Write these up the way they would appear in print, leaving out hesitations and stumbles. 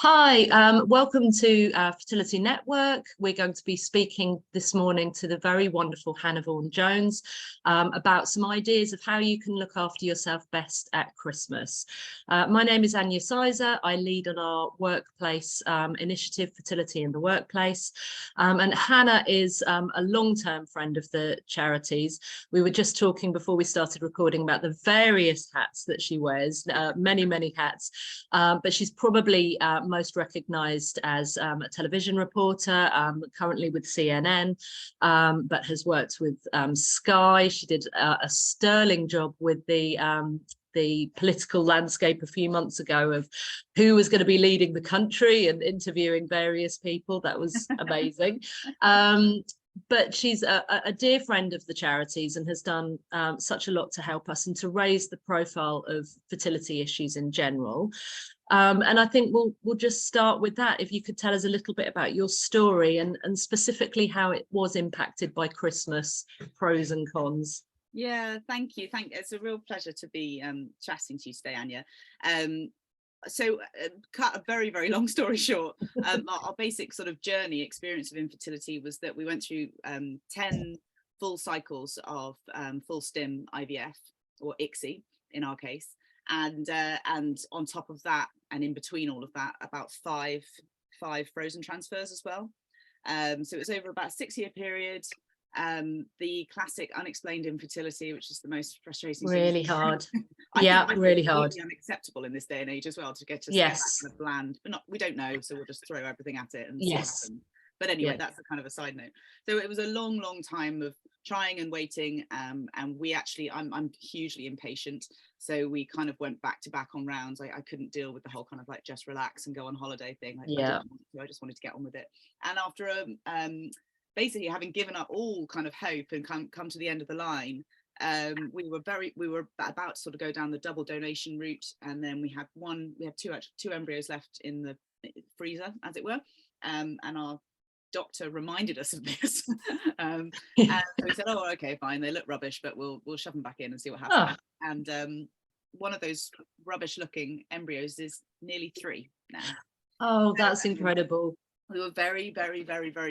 Hi, welcome to Fertility Network. We're going to be speaking this morning to the very wonderful Hannah Vaughan-Jones about some ideas of how you can look after yourself best at Christmas. My name is Anya Sizer. I lead on our workplace initiative, Fertility in the Workplace. And Hannah is a long-term friend of the charities. We were just talking before we started recording about the various hats that she wears, many hats, but she's probably most recognised as a television reporter, currently with CNN, but has worked with Sky. She did a sterling job with the political landscape a few months ago of who was going to be leading the country and interviewing various people. That was amazing. But she's a dear friend of the charities and has done such a lot to help us and to raise the profile of fertility issues in general. And I think we'll just start with that. If you could tell us a little bit about your story and specifically how it was impacted by Christmas, pros and cons. Yeah, thank you. It's a real pleasure to be chatting to you today, Anya. So cut a very long story short, our basic sort of journey experience of infertility was that we went through 10 full cycles of full stim IVF, or ICSI in our case, and on top of that and in between all of that, about five frozen transfers as well. So it was over about a 6-year period. The classic unexplained infertility, which is the most frustrating really thing. hard. Yeah, really hard. Unacceptable in this day and age as well, to get to yes kind of bland, but we don't know, so we'll just throw everything at it and yes see what happens. But anyway, that's a kind of a side note. So it was a long time of trying and waiting, and we actually, I'm hugely impatient, so we kind of went back to back on rounds. I couldn't deal with the whole kind of like just relax and go on holiday thing. I just wanted to get on with it. And after basically having given up all kind of hope and come to the end of the line, we were about to sort of go down the double donation route, and then we had two embryos left in the freezer, as it were, and our doctor reminded us of this. And so we said, oh, okay, fine, they look rubbish, but we'll shove them back in and see what happens. And one of those rubbish looking embryos is nearly 3 now. Oh, that's incredible. We were very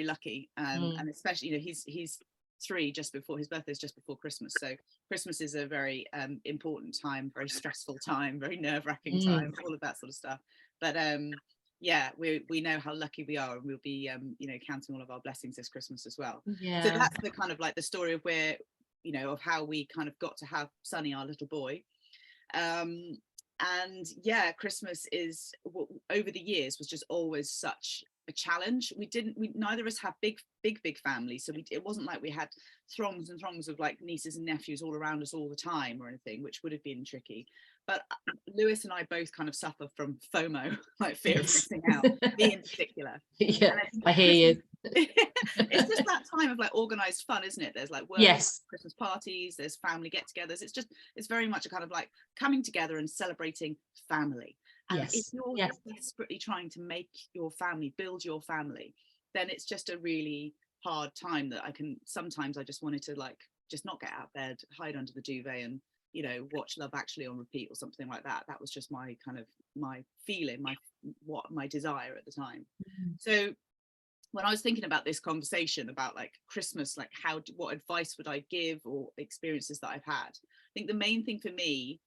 lucky, and especially, you know, he's 3 just before his birthday is just before Christmas, so Christmas is a very important time, very stressful time, very nerve-wracking time, all of that sort of stuff. But yeah, we know how lucky we are, and we'll be you know, counting all of our blessings this Christmas as well. So that's the kind of like the story of where, you know, of how we kind of got to have Sonny, our little boy. And yeah, Christmas is, over the years, was just always such a challenge. Neither of us have big families, so it wasn't like we had throngs and throngs of like nieces and nephews all around us all the time or anything, which would have been tricky. But Lewis and I both kind of suffer from FOMO, like fear of missing out, me in particular. Yeah, I hear you. It's just that time of like organized fun, isn't it? There's like work, Christmas parties, there's family get-togethers. It's very much a kind of like coming together and celebrating family. And if you're desperately trying to make your family, build your family, then it's just a really hard time that sometimes I just wanted to like just not get out of bed, hide under the duvet and, you know, watch Love Actually on repeat or something like that. That was just my kind of, my feeling, my desire at the time. So when I was thinking about this conversation about like Christmas, like what advice would I give, or experiences that I've had, I think the main thing for me,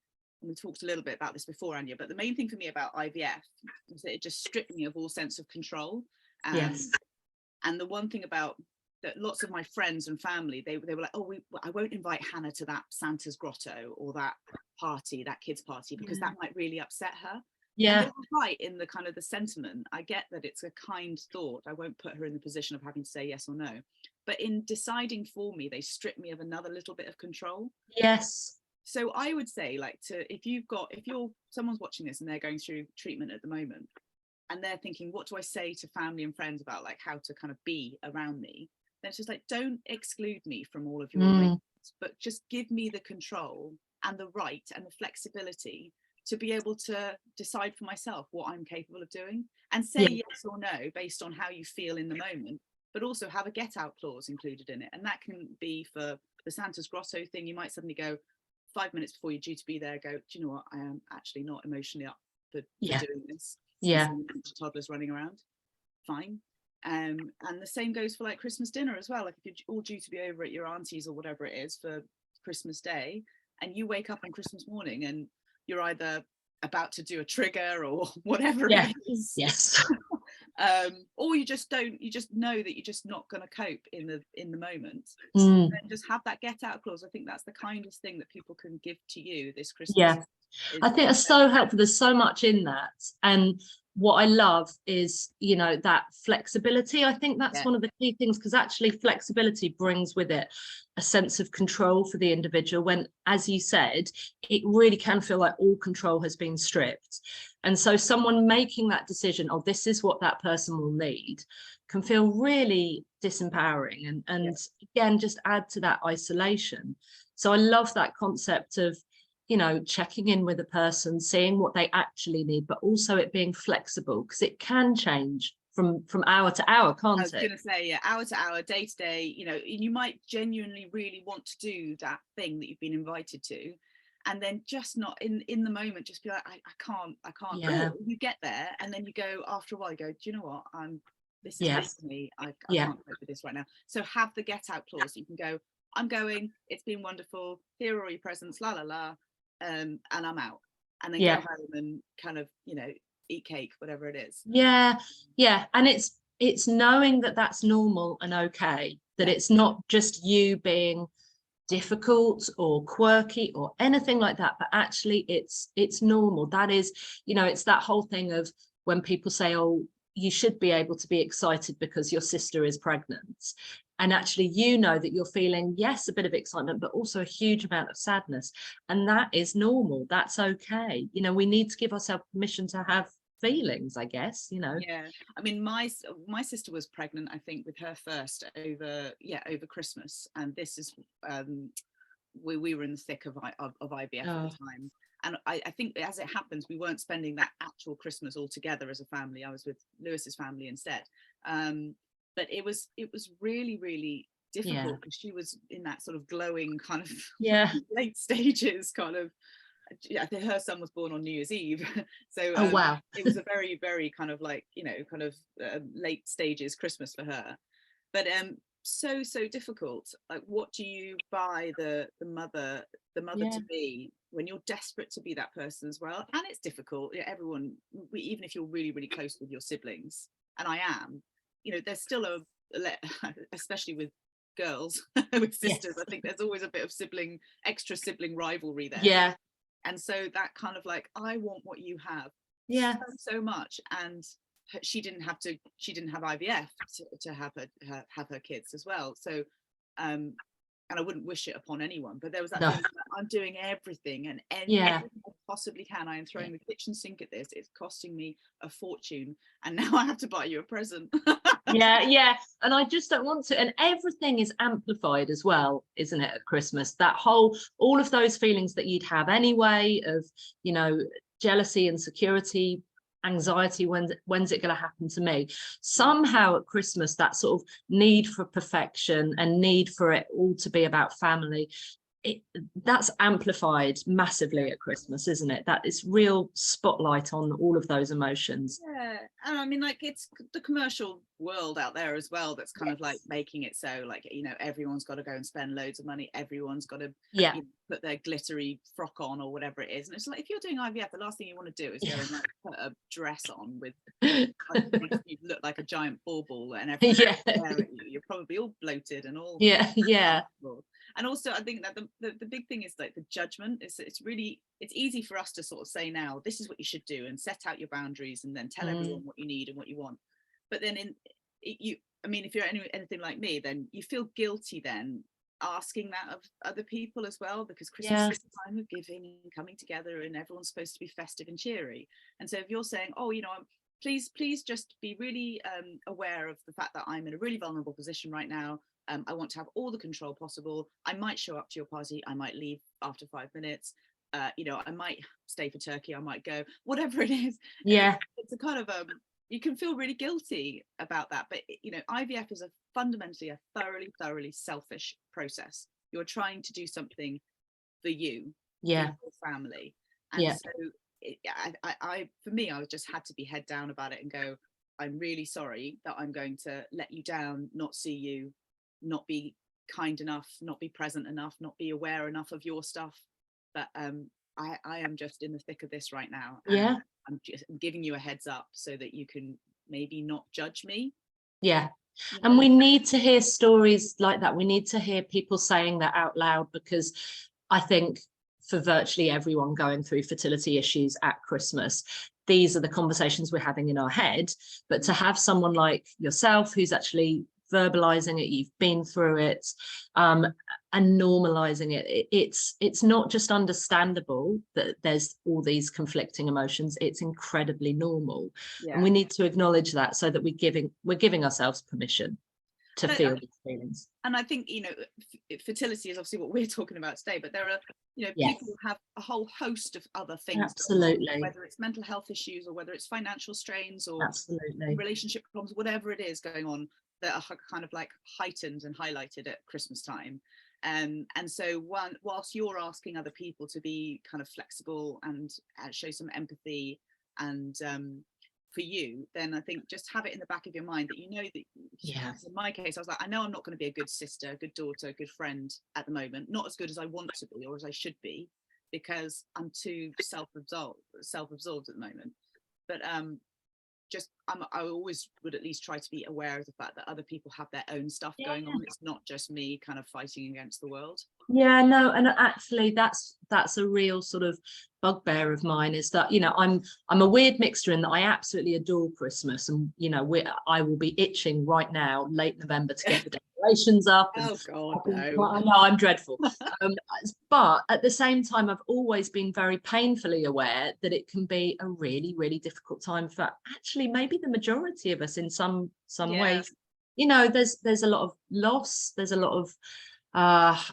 and we talked a little bit about this before, Anya, but the main thing for me about IVF was that it just stripped me of all sense of control. And the one thing about that, lots of my friends and family, they were like, oh, I won't invite Hannah to that Santa's grotto or that party, that kids party, because that might really upset her. And they're right in the kind of the sentiment. I get that it's a kind thought. I won't put her in the position of having to say yes or no. But in deciding for me, they strip me of another little bit of control. So I would say, like, someone's watching this and they're going through treatment at the moment, and they're thinking, what do I say to family and friends about like how to kind of be around me? Then it's just like, don't exclude me from all of your arrangements, but just give me the control and the right and the flexibility to be able to decide for myself what I'm capable of doing, and say yes or no based on how you feel in the moment, but also have a get out clause included in it. And that can be for the Santa's grotto thing. You might suddenly go 5 minutes before you're due to be there, go, do you know what, I am actually not emotionally up for doing this. Yeah. Toddlers running around, fine. And the same goes for like Christmas dinner as well. Like if you're all due to be over at your auntie's or whatever it is for Christmas Day, and you wake up on Christmas morning and you're either about to do a trigger or whatever it is. Yes. Or you just know that you're just not going to cope in the moment. And just have that get out clause. I think that's the kindest thing that people can give to you this Christmas. Yeah, I think it's so helpful. There's so much in that. And what I love is, you know, that flexibility. I think that's one of the key things, because actually flexibility brings with it a sense of control for the individual when, as you said, it really can feel like all control has been stripped. And so someone making that decision, oh, this is what that person will need, can feel really disempowering and again, just add to that isolation. So I love that concept of, you know, checking in with a person, seeing what they actually need, but also it being flexible, because it can change from hour to hour, can't it? I was going to say, hour to hour, day to day, you know, you might genuinely really want to do that thing that you've been invited to, and then just not in the moment, just be like, I can't. Yeah. You get there, and then you go after a while, you go, do you know what? This is big for me. I can't cope with this right now. So have the get out clause. You can go, I'm going, it's been wonderful. Here are all your presents, la la la. And I'm out, and then go home and kind of, you know, eat cake, whatever it is. And it's knowing that that's normal and okay, that it's not just you being difficult or quirky or anything like that, but actually it's normal. That is, you know, it's that whole thing of when people say, oh, you should be able to be excited because your sister is pregnant. And actually, you know that you're feeling, yes, a bit of excitement, but also a huge amount of sadness. And that is normal. That's okay. You know, we need to give ourselves permission to have feelings, I guess, you know. Yeah. I mean, my sister was pregnant, I think, with her first over Christmas. And this is, we were in the thick of IVF at the time. And I think as it happens, we weren't spending that actual Christmas all together as a family. I was with Lewis's family instead. But it was really, really difficult because she was in that sort of glowing kind of late stages kind of. I think her son was born on New Year's Eve. So wow. It was a very, very kind of like, you know, kind of late stages Christmas for her. But so difficult. Like, what do you buy the mother to be when you're desperate to be that person as well? And it's difficult. Everyone, even if you're really, really close with your siblings, and I am, you know, there's still especially with girls, with sisters, I think there's always a bit of extra sibling rivalry there. Yeah. And so that kind of like, I want what you have so much. And she didn't have IVF to have her kids as well. So and I wouldn't wish it upon anyone, but there was that thing that I'm doing everything and everything I possibly can. I am throwing the kitchen sink at this. It's costing me a fortune, and now I have to buy you a present. And I just don't want to. And everything is amplified as well, isn't it, at Christmas? That all of those feelings that you'd have anyway of, you know, jealousy, insecurity, anxiety, when's it going to happen to me? Somehow at Christmas, that sort of need for perfection and need for it all to be about family, that's amplified massively at Christmas, isn't it? That is real spotlight on all of those emotions. And I mean, like, it's the commercial world out there as well that's kind of like making it so, like, you know, everyone's got to go and spend loads of money, everyone's got to you know, put their glittery frock on or whatever it is. And it's like, if you're doing IVF, the last thing you want to do is go and like put a dress on with like, you look like a giant bauble and everything you're probably all bloated and all And also, I think that the big thing is like the judgment. It's easy for us to sort of say now, this is what you should do, and set out your boundaries, and then tell everyone what you need and what you want. But then I mean, if you're anything like me, then you feel guilty then asking that of other people as well, because Christmas is a time of giving and coming together, and everyone's supposed to be festive and cheery. And so if you're saying, oh, you know, please just be really aware of the fact that I'm in a really vulnerable position right now. I want to have all the control possible. I might show up to your party. I might leave after 5 minutes. You know, I might stay for turkey. I might go, whatever it is. It's a kind of you can feel really guilty about that. But, you know, IVF is fundamentally a thoroughly selfish process. You're trying to do something for you, for your family. And so for me, I just had to be head down about it and go, I'm really sorry that I'm going to let you down, not see you, not be kind enough, not be present enough, not be aware enough of your stuff. But I am just in the thick of this right now. And I'm just giving you a heads up so that you can maybe not judge me. Yeah. And we need to hear stories like that. We need to hear people saying that out loud, because I think for virtually everyone going through fertility issues at Christmas, these are the conversations we're having in our head. But to have someone like yourself who's actually verbalizing it, you've been through it, and normalizing it, it's not just understandable that there's all these conflicting emotions, it's incredibly normal. And we need to acknowledge that, so that we're giving ourselves permission to feel these feelings. And I think, you know, fertility is obviously what we're talking about today, but there are, you know, people who have a whole host of other things, absolutely, whether it's mental health issues or whether it's financial strains or relationship problems, whatever it is going on, that are kind of like heightened and highlighted at Christmas time. And so whilst you're asking other people to be kind of flexible and show some empathy and for you, then I think just have it in the back of your mind that you know that, in my case, I was like, I know I'm not going to be a good sister, good daughter, good friend at the moment, not as good as I want to be or as I should be, because I'm too self-absorbed at the moment. But I always would at least try to be aware of the fact that other people have their own stuff going on. It's not just me kind of fighting against the world. Yeah, no, and actually that's a real sort of bugbear of mine, is that, you know, I'm a weird mixture in that I absolutely adore Christmas, and, you know, I will be itching right now, late November, to get the decorations up. Oh God, no. I know, I'm dreadful. But at the same time, I've always been very painfully aware that it can be a really, really difficult time for actually maybe the majority of us in some ways. You know, there's a lot of loss, there's a lot of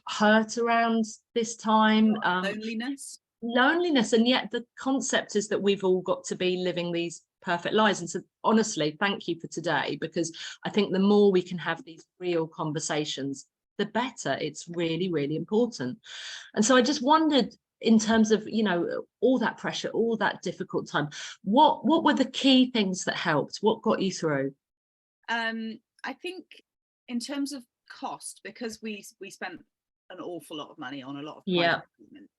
hurt around this time, loneliness, and yet the concept is that we've all got to be living these perfect lives. And so honestly, thank you for today, because I think the more we can have these real conversations, the better. It's really, really important. And so I just wondered, in terms of, you know, all that pressure, all that difficult time, what were the key things that helped? What got you through? I think in terms of cost, because we spent an awful lot of money on a lot of private treatment.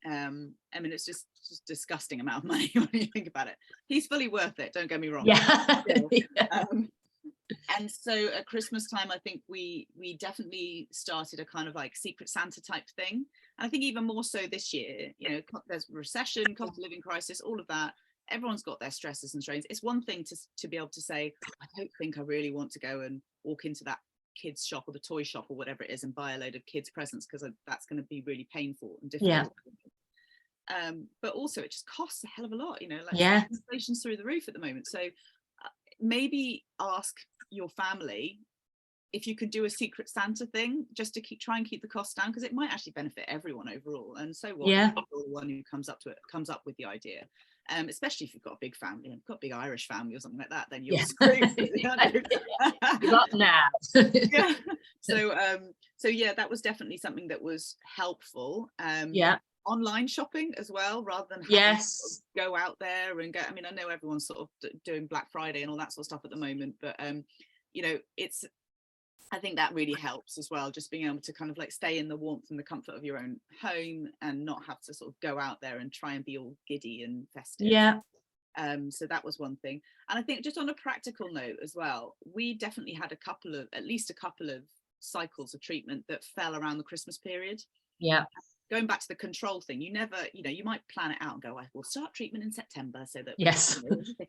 I mean, it's just disgusting amount of money when you think about it. He's fully worth it, don't get me wrong. And so at Christmas time, I think we definitely started a kind of like Secret Santa type thing. And I think even more so this year, you know, there's recession, cost of living crisis, all of that. Everyone's got their stresses and strains. It's one thing to be able to say, I don't think I really want to go and walk into that kids shop or the toy shop or whatever it is and buy a load of kids presents, because that's going to be really painful and difficult. But also it just costs a hell of a lot, you know, like inflation's through the roof at the moment. So maybe ask your family if you could do a Secret Santa thing, just to try and keep the costs down, because it might actually benefit everyone overall. And so what, the one who comes up with the idea. Especially if you've got a big family, and got a big Irish family or something like that, then you're screwed. You're up now. So yeah, that was definitely something that was helpful. Online shopping as well, rather than having to sort of go out there and go. I mean, I know everyone's sort of doing Black Friday and all that sort of stuff at the moment, but you know, I think that really helps as well, just being able to kind of like stay in the warmth and the comfort of your own home and not have to sort of go out there and try and be all giddy and festive. So that was one thing. And I think just on a practical note as well, we definitely had at least a couple of cycles of treatment that fell around the Christmas period. Going back to the control thing, you never, you know, you might plan it out and go, we'll start treatment in September, so that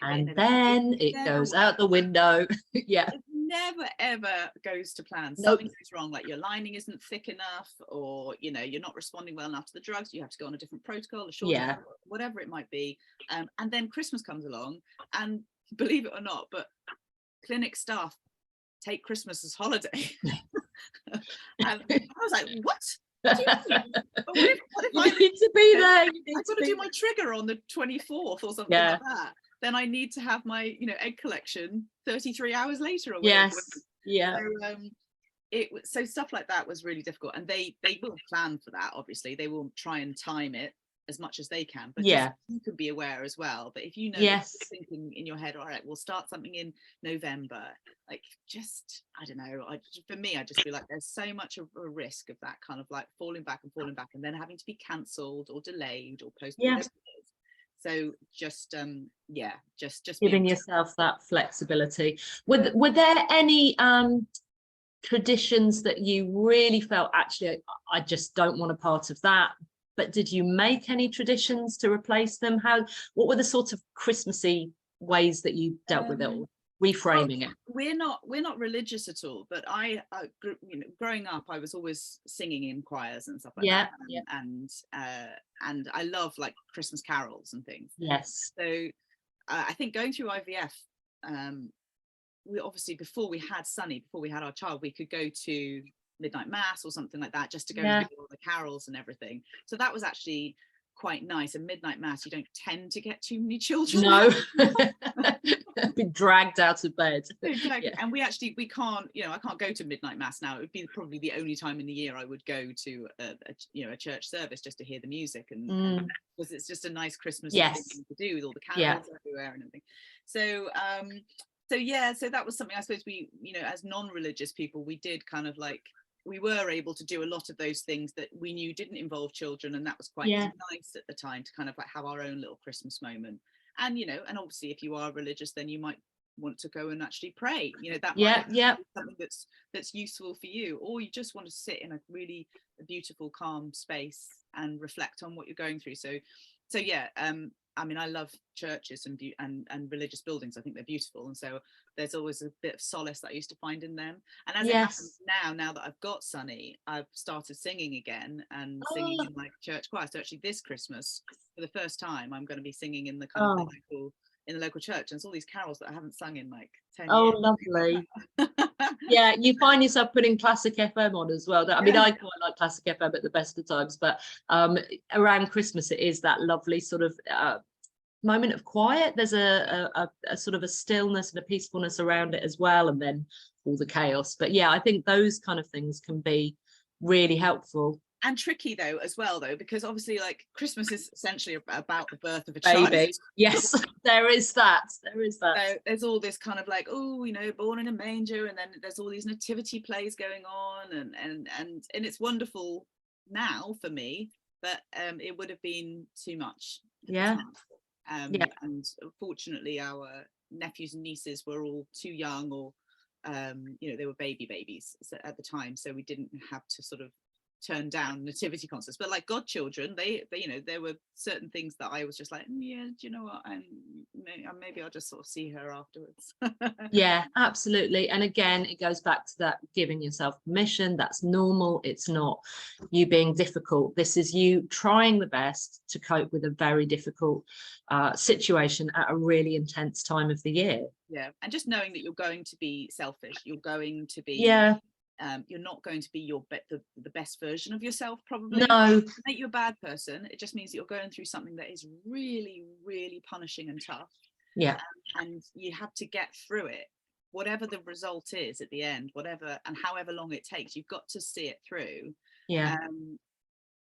and then it goes out the window. It never ever goes to plan. Something goes wrong, like your lining isn't thick enough, or you know, you're not responding well enough to the drugs, you have to go on a different protocol, a shorter whatever it might be. And then Christmas comes along, and believe it or not, but clinic staff take Christmas as holiday. And I was like, what? What if I need to be there? I've got to do my trigger on the 24th or something like that. Then I need to have my, you know, egg collection 33 hours later or whatever. So stuff like that was really difficult, and they will plan for that. Obviously, they will try and time it as much as they can, but yeah, just you can be aware as well. But if you know, yes, thinking in your head, all right, we'll start something in November, like, just, I don't know, for me, I just feel like there's so much of a risk of that kind of like falling back and then having to be cancelled or delayed or postponed, whatever it is. So just just giving yourself that flexibility. Were there any traditions that you really felt, actually I just don't want a part of that, but did you make any traditions to replace them? What were the sort of Christmassy ways that you dealt with it, or reframing it? We're not religious at all, but I growing up, I was always singing in choirs and stuff like that, and I love like Christmas carols and things. Yes. So I think going through IVF, we obviously, before we had our child, we could go to midnight mass or something like that, just to go and do all the carols and everything. So that was actually quite nice. And midnight mass, you don't tend to get too many children. No. Be dragged out of bed. Exactly. And we can't, I can't go to midnight mass now. It would be probably the only time in the year I would go to a church service, just to hear the music, and because it's just a nice Christmas thing to do with all the candles everywhere and everything. So so that was something, I suppose, we, as non-religious people, we did kind of like, we were able to do a lot of those things that we knew didn't involve children, and that was quite nice at the time, to kind of like have our own little Christmas moment. And and obviously if you are religious, then you might want to go and actually pray, that might be something that's useful for you, or you just want to sit in a really beautiful, calm space and reflect on what you're going through. So I mean, I love churches and religious buildings. I think they're beautiful, and so there's always a bit of solace that I used to find in them. And as it happens now that I've got Sonny, I've started singing again, and singing in like church choir. So actually, this Christmas, for the first time, I'm going to be singing in the kind of the local church, and it's all these carols that I haven't sung in like 10 years. Oh, lovely. Yeah, you find yourself putting classic FM on as well. I mean, I quite like classic FM at the best of times, but around Christmas it is that lovely sort of moment of quiet. There's a sort of a stillness and a peacefulness around it as well, and then all the chaos. But yeah, I think those kind of things can be really helpful. And tricky though as well, because obviously like Christmas is essentially about the birth of a baby child. Yes, there is that. So there's all this kind of like, born in a manger, and then there's all these nativity plays going on, and it's wonderful now for me, but it would have been too much and fortunately our nephews and nieces were all too young, or they were babies at the time, so we didn't have to sort of turn down nativity concerts. But like godchildren, they there were certain things that I was just like, do you know what, and maybe I'll just sort of see her afterwards. Yeah, absolutely. And again, it goes back to that giving yourself permission. That's normal. It's not you being difficult. This is you trying the best to cope with a very difficult situation at a really intense time of the year. Yeah, and just knowing that you're going to be selfish, you're going to be you're not going to be the best version of yourself, probably. No. To make you a bad person, it just means that you're going through something that is really, really punishing and tough. Yeah. And you have to get through it, whatever the result is at the end, whatever and however long it takes. You've got to see it through. Yeah.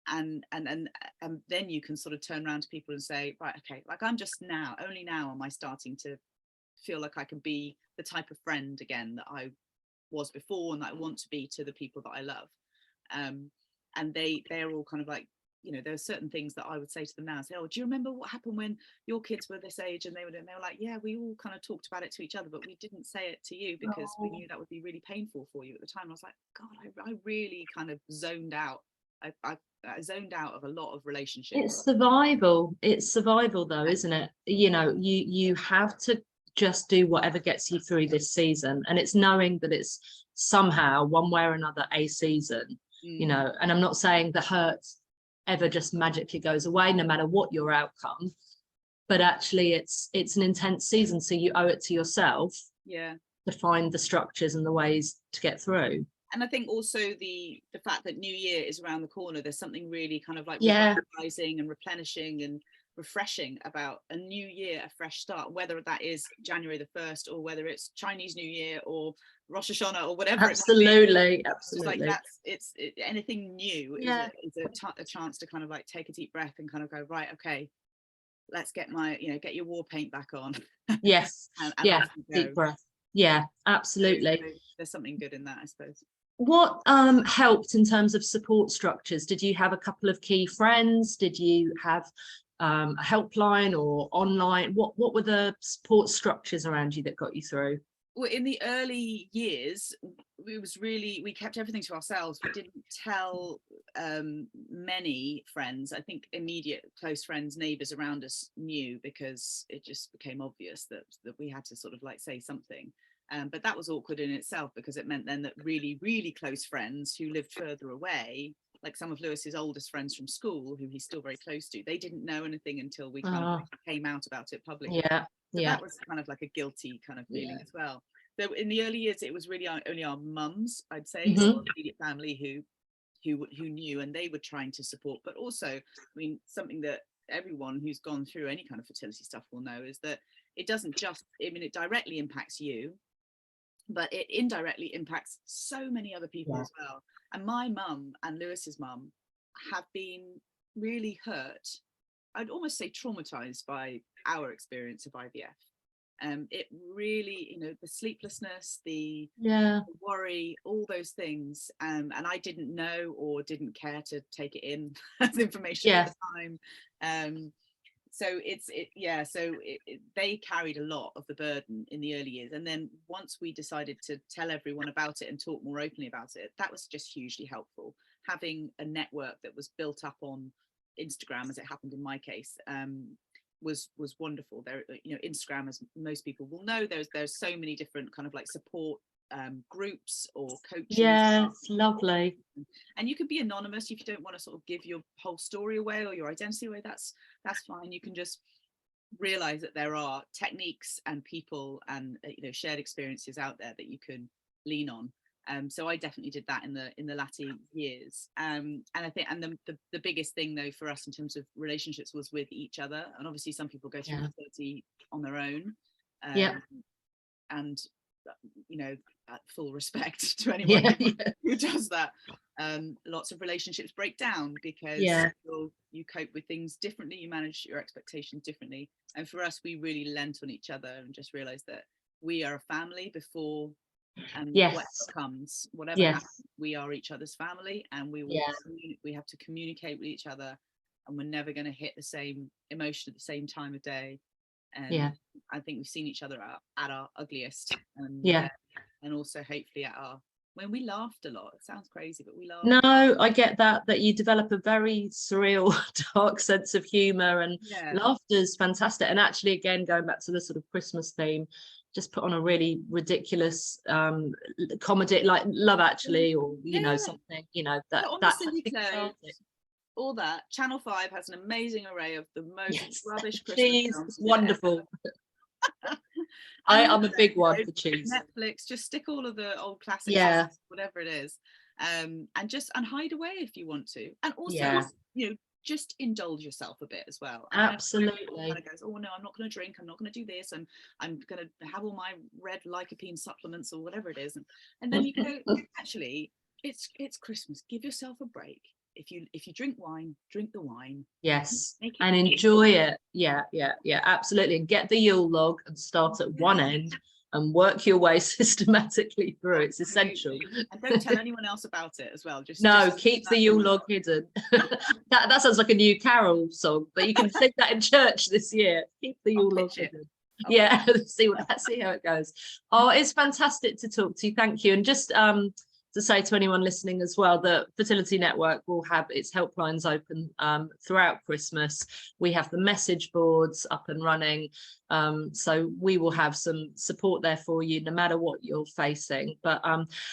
And then you can sort of turn around to people and say, right, okay, like only now am I starting to feel like I can be the type of friend again that I was before, and that I want to be to the people that I love. And they're all kind of like, there are certain things that I would say to them now, say, do you remember what happened when your kids were this age? And they were like, yeah, we all kind of talked about it to each other, but we didn't say it to you because we knew that would be really painful for you at the time. I was like, God, I really kind of zoned out. I zoned out of a lot of relationships. It's survival though, isn't it? You have to just do whatever gets you through this season, and it's knowing that it's somehow one way or another a season. And I'm not saying the hurt ever just magically goes away no matter what your outcome, but actually it's an intense season, so you owe it to yourself to find the structures and the ways to get through. And I think also the fact that New Year is around the corner, there's something really kind of like revitalizing and replenishing refreshing about a new year, a fresh start, whether that is January the 1st or whether it's Chinese New Year or Rosh Hashanah or whatever. Absolutely. It's like anything new is a chance to kind of like take a deep breath and kind of go, right, okay, let's get get your war paint back on. Yes. and deep breath. Yeah, absolutely. So there's something good in that, I suppose. What helped in terms of support structures? Did you have a couple of key friends? Did you have a helpline or online? What were the support structures around you that got you through? Well, in the early years, we kept everything to ourselves. We didn't tell many friends. I think immediate close friends, neighbours around us knew, because it just became obvious that we had to sort of like say something. But that was awkward in itself, because it meant then that really, really close friends who lived further away, like some of Lewis's oldest friends from school, who he's still very close to, they didn't know anything until we kind of came out about it publicly. So that was kind of like a guilty kind of feeling as well. So in the early years, it was really only our mums, I'd say, or immediate family who knew, and they were trying to support. But also, I mean, something that everyone who's gone through any kind of fertility stuff will know is that it doesn't just, I mean, it directly impacts you, but it indirectly impacts so many other people as well. And my mum and Lewis's mum have been really hurt, I'd almost say traumatized, by our experience of IVF. It really, the sleeplessness, the worry, all those things, and I didn't know or didn't care to take it in as information at the time. So they carried a lot of the burden in the early years, and then once we decided to tell everyone about it and talk more openly about it, that was just hugely helpful. Having a network that was built up on Instagram, as it happened in my case, was wonderful. There, Instagram, as most people will know, there's so many different kind of like support groups or coaches. Yes, lovely. And you can be anonymous if you don't want to sort of give your whole story away or your identity away. That's fine. You can just realize that there are techniques and people and shared experiences out there that you can lean on. So I definitely did that in the latter years. And I think, and the biggest thing though for us in terms of relationships was with each other. And obviously some people go through fertility on their own. And full respect to anyone who does that. Lots of relationships break down because you cope with things differently, you manage your expectations differently. And for us, we really lent on each other and just realized that we are a family before whatever comes, whatever happens, we are each other's family, and we will we have to communicate with each other, and we're never going to hit the same emotion at the same time of day. And I think we've seen each other at our ugliest, and also hopefully at our, when we laughed a lot. It sounds crazy, but we laughed. No, I get that you develop a very surreal, dark sense of humor, and laughter's fantastic. And actually, again, going back to the sort of Christmas theme, just put on a really ridiculous comedy like Love Actually, or something, that all that. Channel 5 has an amazing array of the most rubbish Christmas cheese films. Wonderful. I'm a big one for cheese. Netflix, just stick all of the old classics, whatever it is, and hide away if you want to, and also just indulge yourself a bit as well. Absolutely. Kind of goes, oh no, I'm not going to drink, I'm not going to do this, and I'm going to have all my red lycopene supplements or whatever it is, and then you go, actually, it's Christmas. Give yourself a break. If you drink wine, drink the wine. Yes, and enjoy it. Yeah, absolutely. And get the Yule log and start at one end and work your way systematically through. It's essential. And don't tell anyone else about it as well. Just keep the Yule log hidden. that sounds like a new carol song, but you can sing that in church this year. Keep the Yule log hidden. See how it goes. Oh, it's fantastic to talk to you. Thank you. And just to say to anyone listening as well, that Fertility Network will have its helplines open throughout Christmas. We have the message boards up and running, so we will have some support there for you no matter what you're facing. But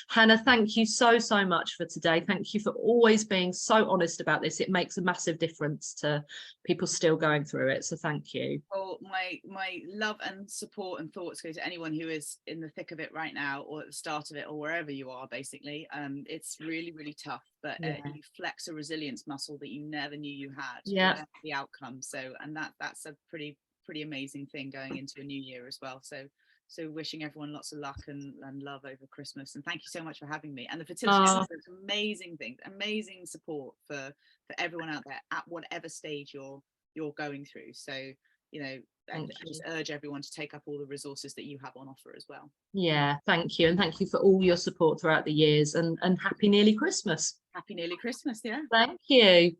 Hannah, thank you so much for today. Thank you for always being so honest about this. It makes a massive difference to people still going through it, so thank you. Well, my love and support and thoughts go to anyone who is in the thick of it right now, or at the start of it, or wherever you are basically. definitely. It's really, really tough, but you flex a resilience muscle that you never knew you had. Yeah. The outcome. So, and that's a pretty amazing thing going into a new year as well. So wishing everyone lots of luck and love over Christmas. And thank you so much for having me. And the Fertility Network is amazing things, amazing support for everyone out there at whatever stage you're going through. So, you know, I just urge everyone to take up all the resources that you have on offer as well. Yeah, thank you. And thank you for all your support throughout the years, and happy nearly Christmas. Happy nearly Christmas, yeah. Thank you.